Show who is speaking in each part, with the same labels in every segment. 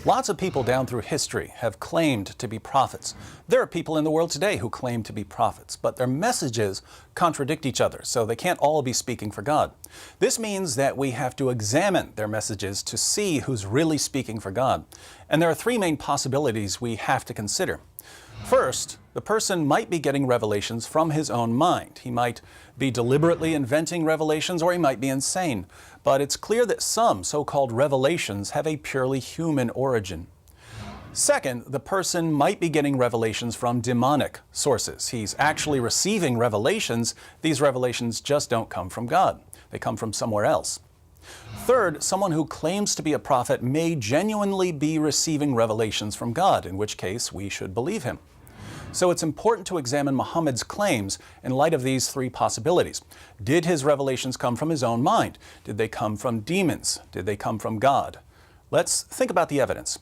Speaker 1: Lots of people down through history have claimed to be prophets. There are people in the world today who claim to be prophets, but their messages contradict each other, so they can't all be speaking for God. This means that we have to examine their messages to see who's really speaking for God. And there are three main possibilities we have to consider. First, the person might be getting revelations from his own mind. He might be deliberately inventing revelations, or he might be insane. But it's clear that some so-called revelations have a purely human origin. Second, the person might be getting revelations from demonic sources. He's actually receiving revelations. These revelations just don't come from God. They come from somewhere else. Third, someone who claims to be a prophet may genuinely be receiving revelations from God, in which case we should believe him. So it's important to examine Muhammad's claims in light of these three possibilities. Did his revelations come from his own mind? Did they come from demons? Did they come from God? Let's think about the evidence.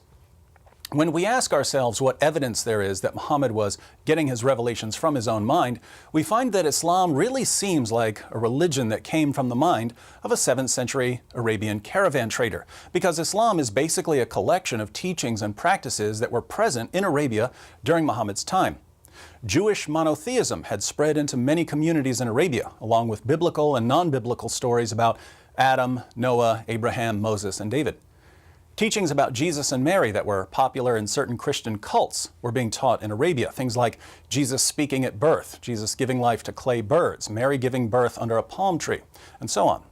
Speaker 1: When we ask ourselves what evidence there is that Muhammad was getting his revelations from his own mind, we find that Islam really seems like a religion that came from the mind of a 7th century Arabian caravan trader, because Islam is basically a collection of teachings and practices that were present in Arabia during Muhammad's time. Jewish monotheism had spread into many communities in Arabia, along with biblical and non-biblical stories about Adam, Noah, Abraham, Moses, and David. Teachings about Jesus and Mary that were popular in certain Christian cults were being taught in Arabia. Things like Jesus speaking at birth, Jesus giving life to clay birds, Mary giving birth under a palm tree, and so on.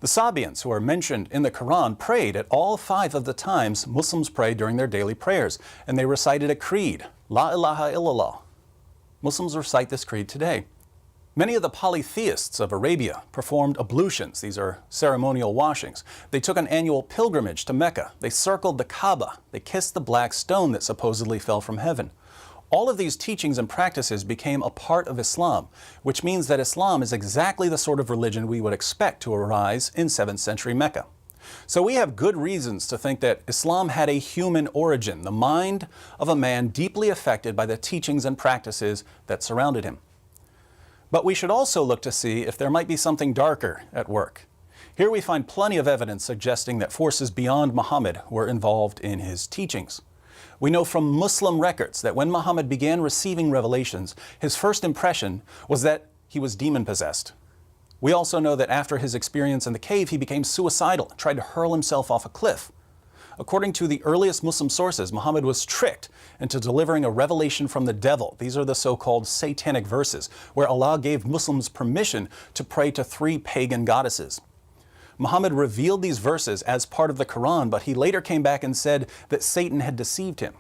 Speaker 1: The Sabians, who are mentioned in the Quran, prayed at all 5 of the times Muslims pray during their daily prayers, and they recited a creed, La ilaha illallah. Muslims recite this creed today. Many of the polytheists of Arabia performed ablutions. These are ceremonial washings. They took an annual pilgrimage to Mecca. They circled the Kaaba. They kissed the black stone that supposedly fell from heaven. All of these teachings and practices became a part of Islam, which means that Islam is exactly the sort of religion we would expect to arise in 7th century Mecca. So we have good reasons to think that Islam had a human origin, the mind of a man deeply affected by the teachings and practices that surrounded him. But we should also look to see if there might be something darker at work. Here we find plenty of evidence suggesting that forces beyond Muhammad were involved in his teachings. We know from Muslim records that when Muhammad began receiving revelations, his first impression was that he was demon-possessed. We also know that after his experience in the cave, he became suicidal and tried to hurl himself off a cliff. According to the earliest Muslim sources, Muhammad was tricked into delivering a revelation from the devil. These are the so-called satanic verses, where Allah gave Muslims permission to pray to 3 pagan goddesses. Muhammad revealed these verses as part of the Quran, but he later came back and said that Satan had deceived him.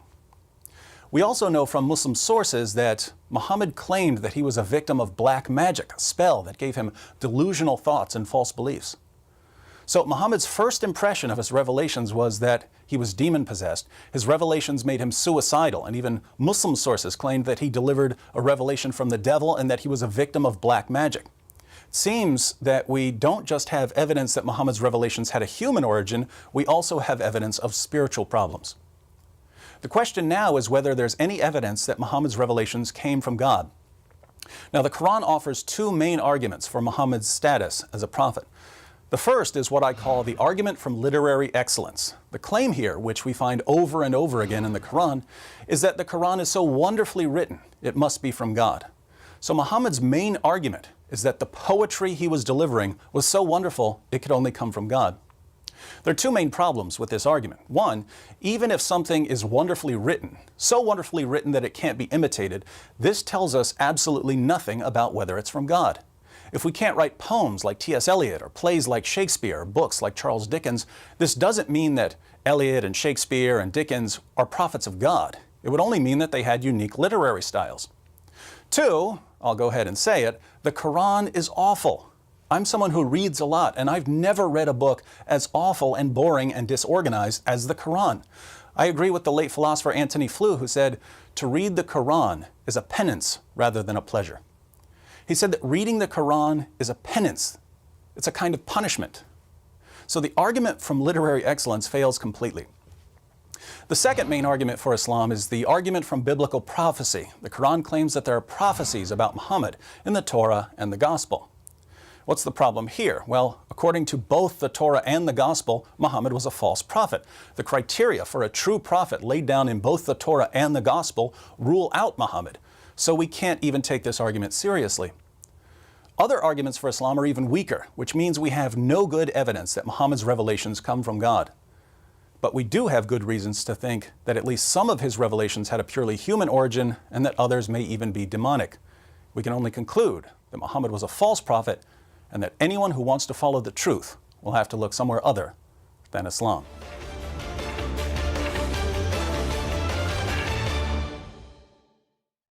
Speaker 1: We also know from Muslim sources that Muhammad claimed that he was a victim of black magic, a spell that gave him delusional thoughts and false beliefs. So Muhammad's first impression of his revelations was that he was demon-possessed. His revelations made him suicidal, and even Muslim sources claimed that he delivered a revelation from the devil and that he was a victim of black magic. It seems that we don't just have evidence that Muhammad's revelations had a human origin, we also have evidence of spiritual problems. The question now is whether there's any evidence that Muhammad's revelations came from God. Now, the Quran offers 2 main arguments for Muhammad's status as a prophet. The first is what I call the argument from literary excellence. The claim here, which we find over and over again in the Quran, is that the Quran is so wonderfully written, it must be from God. So Muhammad's main argument is that the poetry he was delivering was so wonderful, it could only come from God. There are 2 main problems with this argument. One, even if something is wonderfully written, so wonderfully written that it can't be imitated, this tells us absolutely nothing about whether it's from God. If we can't write poems like T.S. Eliot or plays like Shakespeare or books like Charles Dickens, this doesn't mean that Eliot and Shakespeare and Dickens are prophets of God. It would only mean that they had unique literary styles. 2, I'll go ahead and say it, the Quran is awful. I'm someone who reads a lot, and I've never read a book as awful and boring and disorganized as the Quran. I agree with the late philosopher Antony Flew, who said, to read the Quran is a penance rather than a pleasure. He said that reading the Quran is a penance. It's a kind of punishment. So the argument from literary excellence fails completely. The second main argument for Islam is the argument from biblical prophecy. The Quran claims that there are prophecies about Muhammad in the Torah and the Gospel. What's the problem here? Well, according to both the Torah and the Gospel, Muhammad was a false prophet. The criteria for a true prophet laid down in both the Torah and the Gospel rule out Muhammad. So we can't even take this argument seriously. Other arguments for Islam are even weaker, which means we have no good evidence that Muhammad's revelations come from God. But we do have good reasons to think that at least some of his revelations had a purely human origin and that others may even be demonic. We can only conclude that Muhammad was a false prophet and that anyone who wants to follow the truth will have to look somewhere other than Islam.